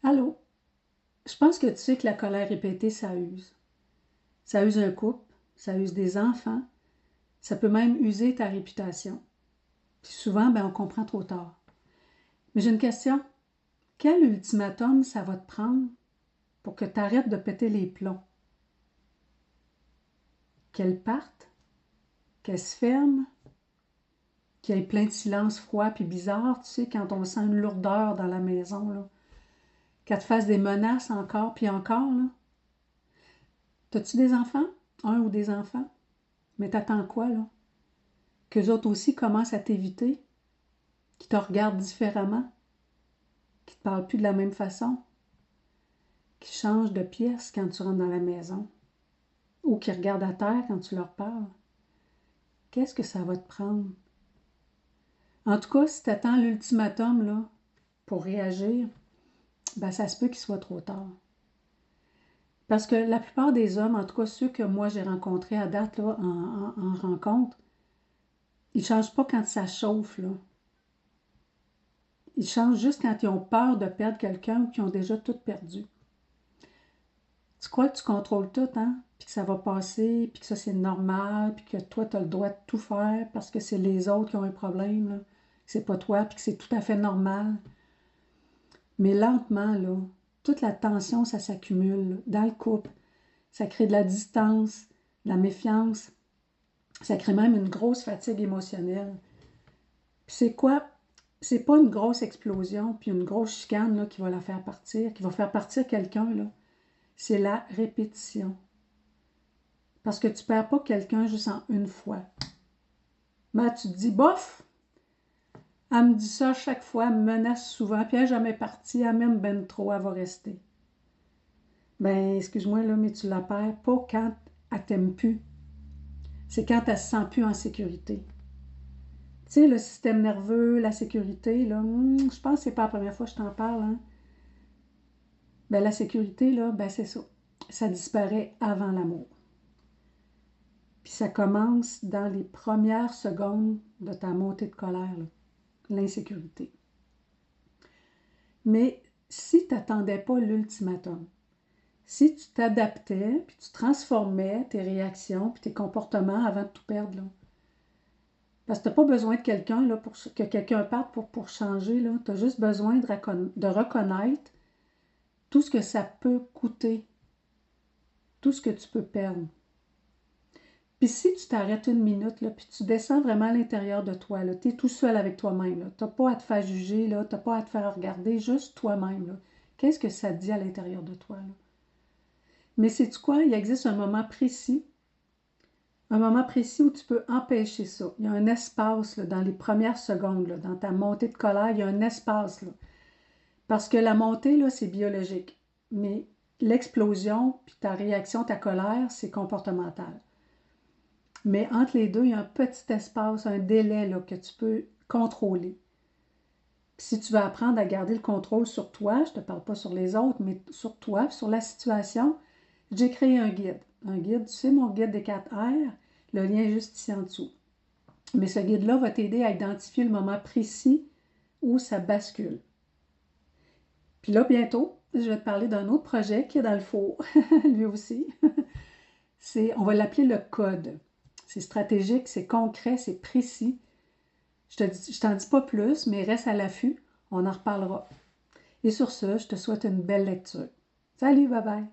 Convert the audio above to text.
Allô? Je pense que tu sais que la colère répétée, ça use. Ça use un couple, ça use des enfants, ça peut même user ta réputation. Puis souvent, on comprend trop tard. Mais j'ai une question. Quel ultimatum ça va te prendre pour que tu arrêtes de péter les plombs? Qu'elle parte? Qu'elle se ferme? Qu'il y ait plein de silence froid puis bizarre, tu sais, quand on sent une lourdeur dans la maison, là. Qu'elle te fasse des menaces encore puis encore, là. T'as-tu des enfants? Un ou des enfants? Mais t'attends quoi, là? Qu'eux autres aussi commencent à t'éviter? Qui te regardent différemment? Qui te parlent plus de la même façon? Qui changent de pièce quand tu rentres dans la maison? Ou qui regardent à terre quand tu leur parles? Qu'est-ce que ça va te prendre? En tout cas, si t'attends l'ultimatum, là, pour réagir, ça se peut qu'il soit trop tard. Parce que la plupart des hommes, en tout cas ceux que moi j'ai rencontrés à date là, en rencontre, ils ne changent pas quand ça chauffe, là. Ils changent juste quand ils ont peur de perdre quelqu'un ou qu'ils ont déjà tout perdu. Tu crois que tu contrôles tout, hein? Puis que ça va passer, puis que ça c'est normal, puis que toi tu as le droit de tout faire parce que c'est les autres qui ont un problème, là. Que c'est pas toi, puis que c'est tout à fait normal. Mais lentement, là, toute la tension, ça s'accumule dans le couple. Ça crée de la distance, de la méfiance. Ça crée même une grosse fatigue émotionnelle. Puis c'est quoi? C'est pas une grosse explosion puis une grosse chicane là, qui va la faire partir, qui va faire partir quelqu'un, là. C'est la répétition. Parce que tu perds pas quelqu'un juste en une fois. Mais tu te dis, bof, elle me dit ça chaque fois, elle me menace souvent, puis elle n'est jamais partie, elle m'aime ben trop, elle va rester. Excuse-moi, là, mais tu la perds pas quand elle t'aime plus. C'est quand elle se sent plus en sécurité. Tu sais, le système nerveux, la sécurité, là, je pense que c'est pas la première fois que je t'en parle, hein. La sécurité, là, c'est ça. Ça disparaît avant l'amour. Puis ça commence dans les premières secondes de ta montée de colère, là, l'insécurité. Mais si tu n'attendais pas l'ultimatum, si tu t'adaptais, puis tu transformais tes réactions, puis tes comportements avant de tout perdre, là, parce que tu n'as pas besoin de quelqu'un là, pour que quelqu'un parte pour changer. Tu as juste besoin de reconnaître tout ce que ça peut coûter, tout ce que tu peux perdre. Puis si tu t'arrêtes une minute, là, puis tu descends vraiment à l'intérieur de toi, tu es tout seul avec toi-même, tu n'as pas à te faire juger, tu n'as pas à te faire regarder, juste toi-même. Qu'est-ce que ça te dit à l'intérieur de toi? Là? Mais sais-tu quoi? Il existe un moment précis où tu peux empêcher ça. Il y a un espace là, dans les premières secondes, là, dans ta montée de colère, il y a un espace. Là. Parce que la montée, là, c'est biologique. Mais l'explosion, puis ta réaction, ta colère, c'est comportemental. Mais entre les deux, il y a un petit espace, un délai là, que tu peux contrôler. Puis si tu veux apprendre à garder le contrôle sur toi, je ne te parle pas sur les autres, mais sur toi, sur la situation, j'ai créé un guide. Un guide, tu sais, mon guide des 4 R, le lien est juste ici en dessous. Mais ce guide-là va t'aider à identifier le moment précis où ça bascule. Puis là, bientôt, je vais te parler d'un autre projet qui est dans le four, lui aussi. On va l'appeler le code. C'est stratégique, c'est concret, c'est précis. Je t'en dis pas plus, mais reste à l'affût, on en reparlera. Et sur ce, je te souhaite une belle lecture. Salut, bye bye!